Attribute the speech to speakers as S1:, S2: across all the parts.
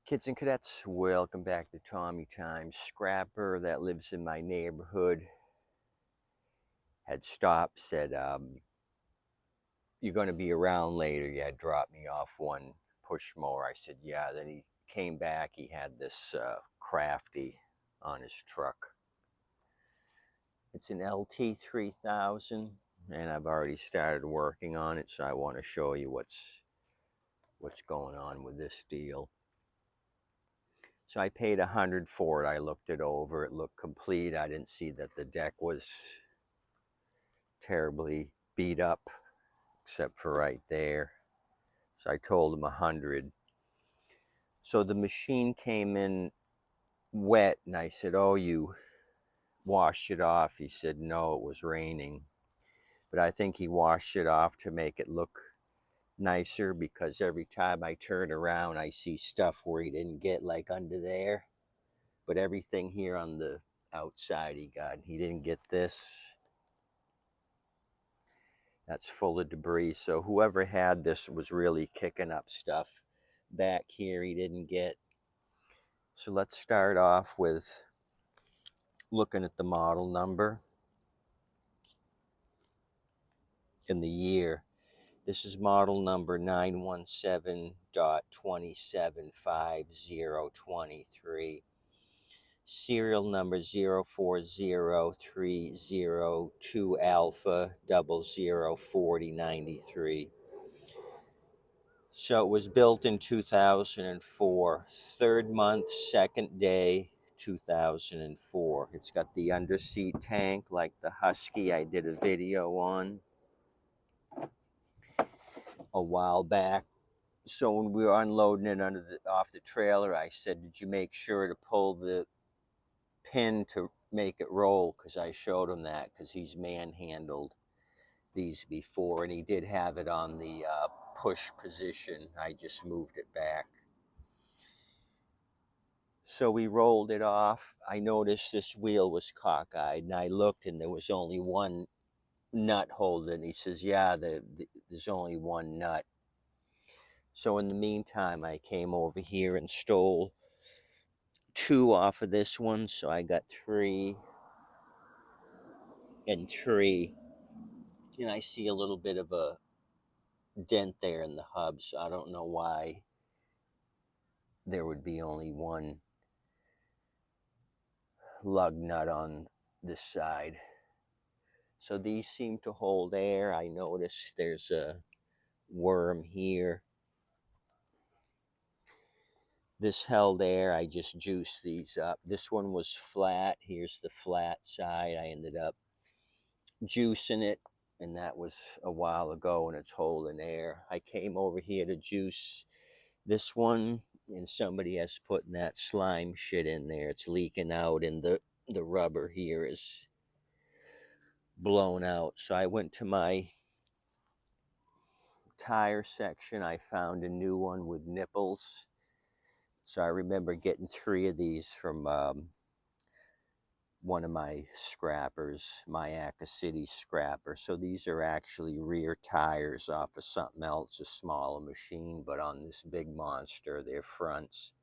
S1: Kids and cadets, welcome back to Tommy Time. Scrapper that lives in my neighborhood had stopped, said, you're going to be around later. Yeah, dropped me off one push mower. I said, yeah. Then he came back. He had this Crafty on his truck. It's an LT3000, and I've already started working on it, so I want to show you what's going on with this deal. So I paid $100 for it. I looked it over. It looked complete. I didn't see that the deck was terribly beat up, except for right there. So I told him $100. So the machine came in wet, and I said, "Oh, you washed it off?" He said, "No, it was raining." But I think he washed it off to make it look nicer, because every time I turn around, I see stuff where he didn't get, like under there. But everything here on the outside he got. He didn't get this. That's full of debris. So whoever had this was really kicking up stuff back here he didn't get. So let's start off with looking at the model number and the year. This is model number 917.275023. Serial number 040302 Alpha 004093. So it was built in 2004, third month, second day, 2004. It's got the underseat tank like the Husky I did a video on a while back. So when we were unloading it off the trailer, I said, "Did you make sure to pull the pin to make it roll?" Because I showed him that, because he's manhandled these before, and he did have it on the push position. I just moved it back. So we rolled it off. I noticed this wheel was cockeyed, and I looked, and there was only one nut holding. He says, "Yeah, there's only one nut." So in the meantime, I came over here and stole two off of this one. So I got 3 and 3. And I see a little bit of a dent there in the hub, so I don't know why there would be only one lug nut on this side. So these seem to hold air. I noticed there's a worm here. This held air. I just juiced these up. This one was flat. Here's the flat side. I ended up juicing it, and that was a while ago, and it's holding air. I came over here to juice this one, and somebody has put that slime shit in there. It's leaking out, and the rubber here is blown out. So I went to my tire section. I found a new one with nipples. So I remember getting 3 of these from one of my scrappers, my Aka City scrapper. So these are actually rear tires off of something else, a smaller machine, but on this big monster, they're fronts.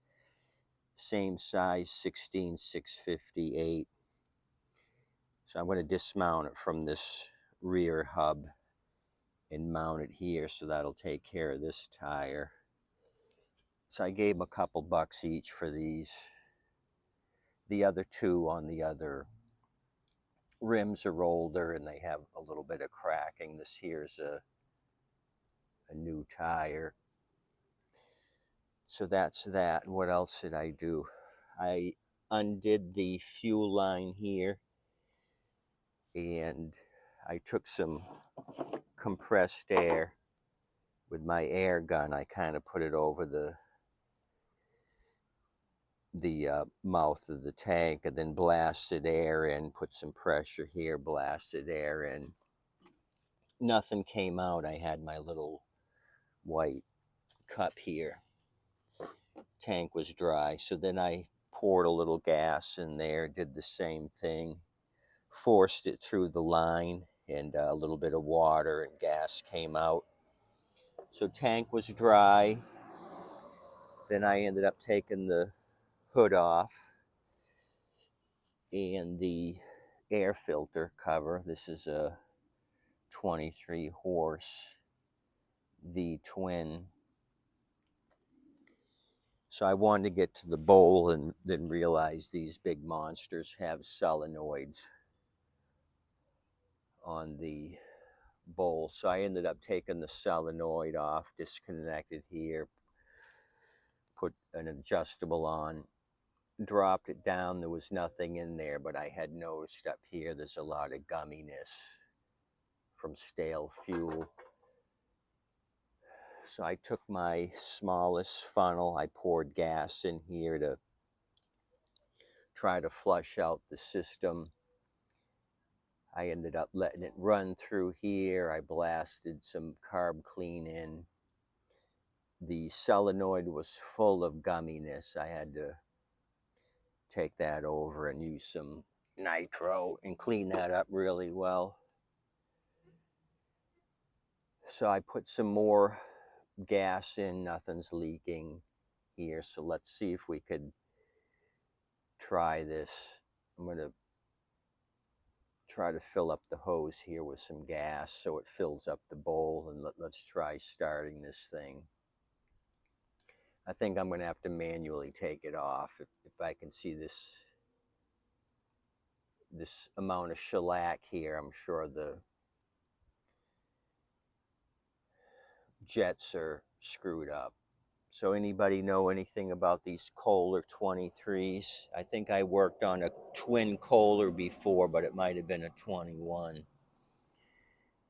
S1: Same size, 16/658. So I'm going to dismount it from this rear hub and mount it here, so that'll take care of this tire. So I gave them a couple bucks each for these. The other 2 on the other rims are older, and they have a little bit of cracking. This here's a new tire. So that's that. And what else did I do? I undid the fuel line here, and I took some compressed air with my air gun. I kind of put it over the mouth of the tank, and then blasted air in, put some pressure here, blasted air in. Nothing came out. I had my little white cup here. Tank was dry, so then I poured a little gas in there, did the same thing, forced it through the line, and a little bit of water and gas came out. So tank was dry. Then I ended up taking the hood off and the air filter cover. This is a 23 horse V twin. So I wanted to get to the bowl and then realize these big monsters have solenoids on the bowl. So I ended up taking the solenoid off, disconnected here, put an adjustable on, dropped it down. There was nothing in there, but I had noticed up here there's a lot of gumminess from stale fuel. So I took my smallest funnel, I poured gas in here to try to flush out the system. I ended up letting it run through here. I blasted some carb clean in. The solenoid was full of gumminess. I had to take that over and use some nitro and clean that up really well. So I put some more gas in, nothing's leaking here. So let's see if we could try this. I'm going to try to fill up the hose here with some gas so it fills up the bowl, and let's try starting this thing. I think I'm going to have to manually take it off if I can see this amount of shellac here. I'm sure the jets are screwed up. So anybody know anything about these Kohler 23s? I think I worked on a twin Kohler before, but it might have been a 21.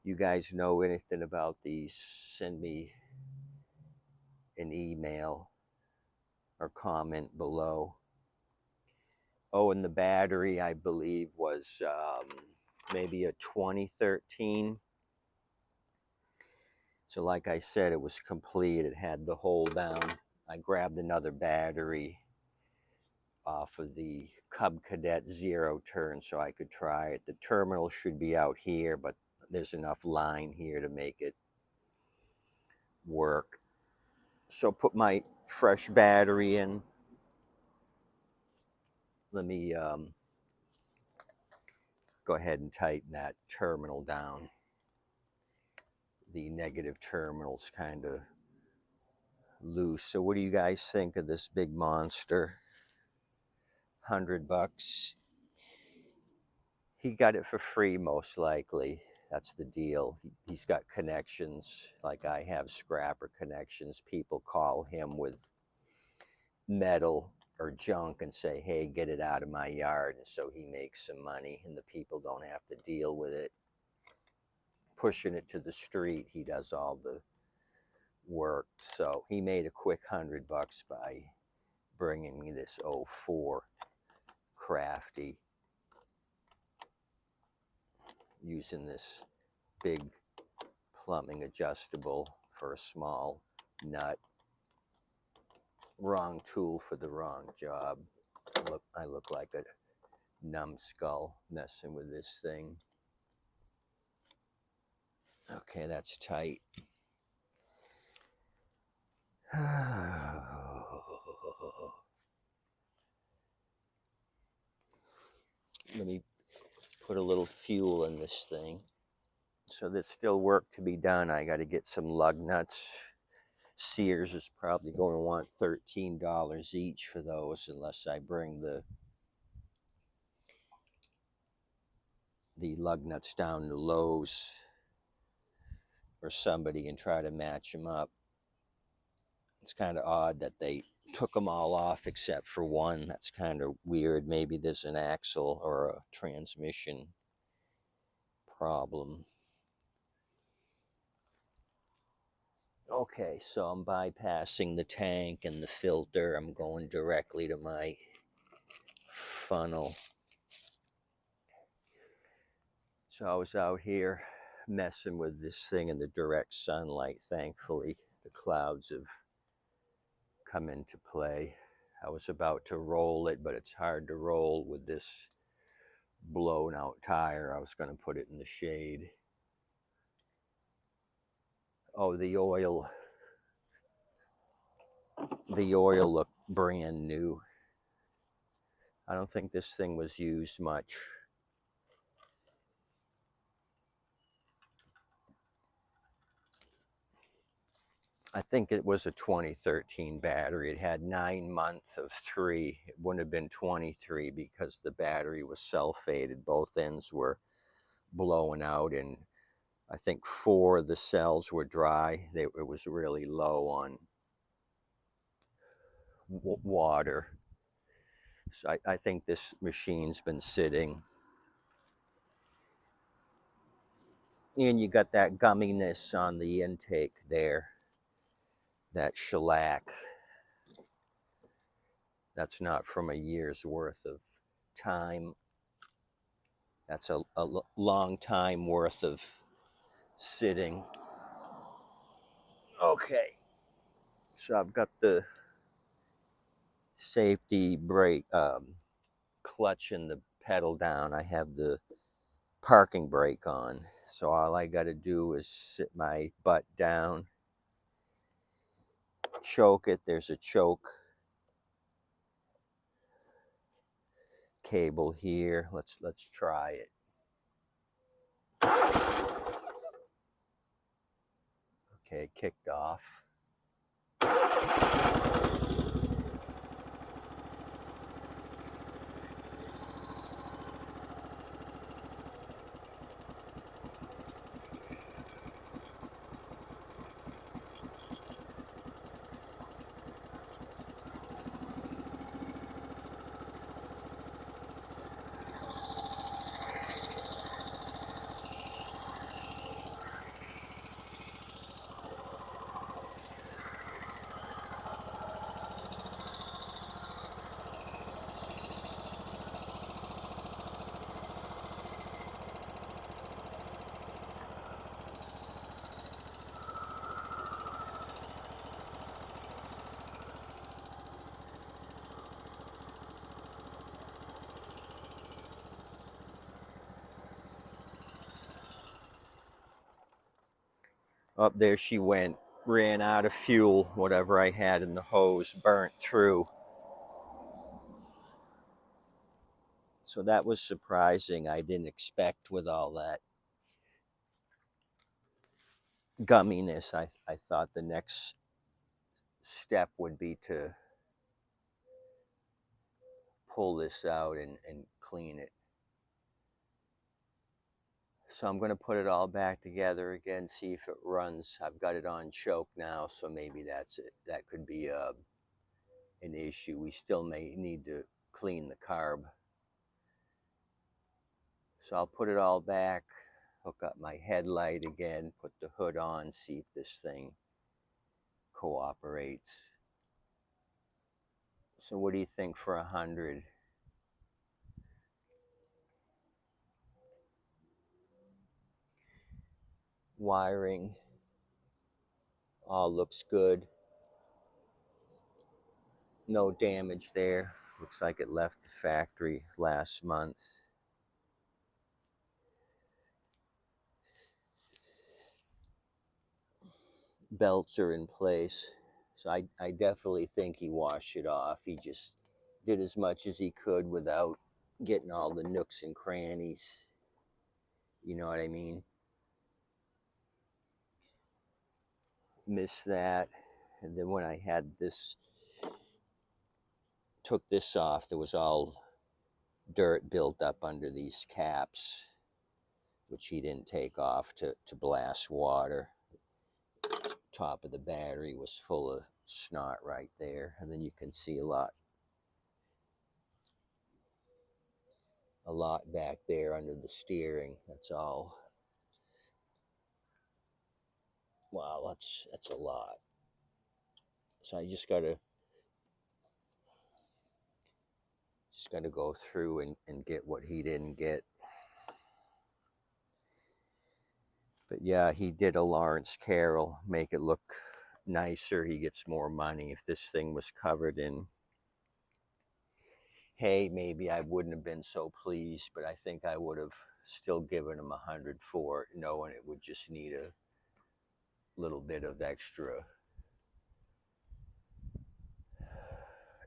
S1: You guys know anything about these? Send me an email or comment below. Oh, and the battery, I believe, was maybe a 2013. So like I said, it was complete. It had the hole down. I grabbed another battery off of the Cub Cadet zero turn so I could try it. The terminal should be out here, but there's enough line here to make it work. So put my fresh battery in. Let me go ahead and tighten that terminal down. The negative terminal's kind of loose. So what do you guys think of this big monster? $100. He got it for free, most likely. That's the deal. He's got connections, like I have scrapper connections. People call him with metal or junk and say, hey, get it out of my yard. And so he makes some money, and the people don't have to deal with it. Pushing it to the street, he does all the work. So he made a quick $100 by bringing me this 04 Crafty, using this big plumbing adjustable for a small nut. Wrong tool for the wrong job. I look like a numbskull messing with this thing. Okay, that's tight. Let me put a little fuel in this thing. So there's still work to be done. I got to get some lug nuts. Sears is probably going to want $13 each for those, unless I bring the lug nuts down to Lowe's or somebody and try to match them up. It's kind of odd that they took them all off except for one. That's kind of weird. Maybe there's an axle or a transmission problem. Okay, so I'm bypassing the tank and the filter. I'm going directly to my funnel. So I was out here messing with this thing in the direct sunlight. Thankfully, the clouds have come into play. I was about to roll it, but it's hard to roll with this blown out tire. I was going to put it in the shade. Oh, the oil The oil looked brand new. I don't think this thing was used much. I think it was a 2013 battery. It had 9 months of 3. It wouldn't have been 23 because the battery was sulfated. Both ends were blowing out, and I think 4 of the cells were dry. It was really low on water. So I think this machine's been sitting. And you got that gumminess on the intake there, that shellac. That's not from a year's worth of time. That's a long time worth of sitting. Okay, so I've got the safety brake clutch and the pedal down. I have the parking brake on. So all I got to do is sit my butt down, choke it. There's a choke cable here. Let's try it. Okay, kicked off. Up there she went, ran out of fuel. Whatever I had in the hose burnt through. So that was surprising. I didn't expect with all that gumminess. I thought the next step would be to pull this out and clean it. So I'm going to put it all back together again, see if it runs. I've got it on choke now, so maybe that's it. That could be an issue. We still may need to clean the carb. So I'll put it all back, hook up my headlight again, put the hood on, see if this thing cooperates. So what do you think for 100? Wiring all looks good. No damage there. Looks like it left the factory last month. Belts are in place. So I definitely think he washed it off. He just did as much as he could without getting all the nooks and crannies. You know what I mean? Missed that. And then when I had this, took this off, there was all dirt built up under these caps, which he didn't take off to blast water. Top of the battery was full of snot right there. And then you can see a lot back there under the steering. That's all. Wow, that's a lot. So I just gotta go through and get what he didn't get. But yeah, he did a Lawrence Carroll, make it look nicer. He gets more money. If this thing was covered in hay, maybe I wouldn't have been so pleased, but I think I would have still given him 100 for it, knowing it would just need a little bit of extra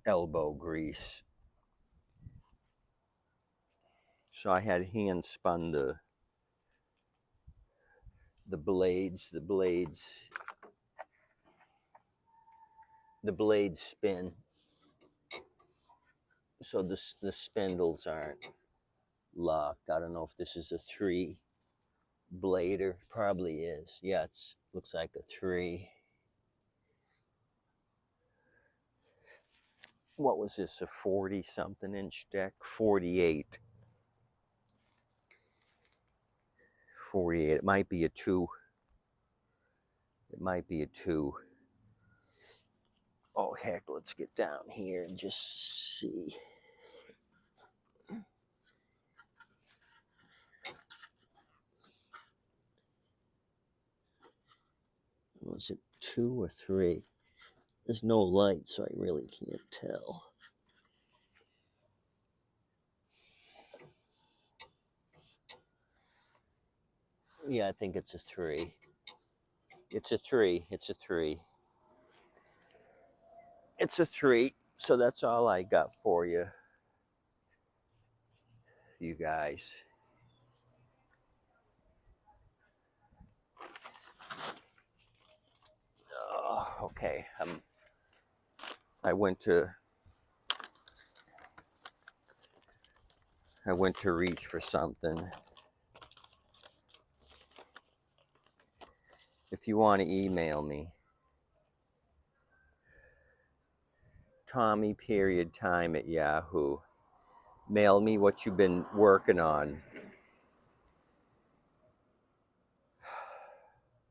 S1: elbow grease. So I had hand spun the blades. The blades spin, so the spindles aren't locked. I don't know if this is a 3 blader. Probably is. Yeah, it's looks like a 3. What was this, a 40 something inch deck? 48. It might be a 2. It might be a 2. Oh heck, let's get down here and just see. Was it 2 or 3? There's no light, so I really can't tell. Yeah, I think it's a 3. It's a 3. It's a 3. It's a 3. So that's all I got for you, you guys. Okay. I went to reach for something. If you want to email me, Tommy.time@Yahoo. Mail me what you've been working on.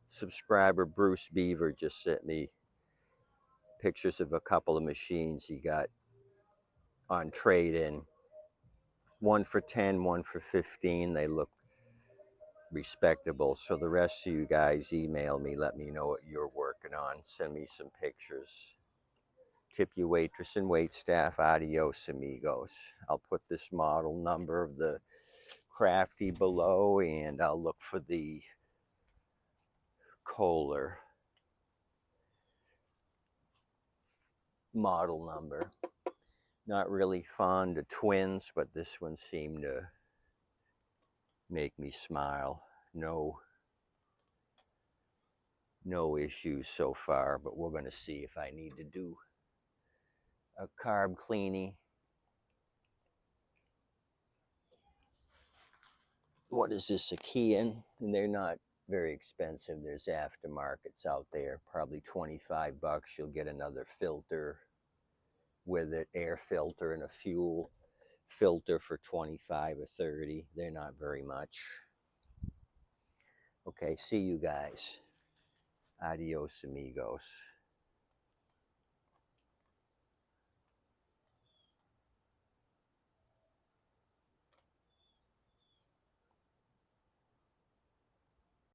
S1: Subscriber Bruce Beaver just sent me pictures of a couple of machines he got on trade-in. One for 10, one for 15. They look respectable. So the rest of you guys email me, let me know what you're working on. Send me some pictures. Tip you waitress and wait staff. Adios amigos. I'll put this model number of the Crafty below, and I'll look for the Kohler model number. Not really fond of twins, but this one seemed to make me smile. No issues so far, but we're going to see if I need to do a carb cleaning. What is this, a Kian? And they're not very expensive. There's aftermarkets out there, probably 25 bucks. You'll get another filter with it, air filter and a fuel filter for 25 or 30. They're not very much. Okay, see you guys. Adios amigos.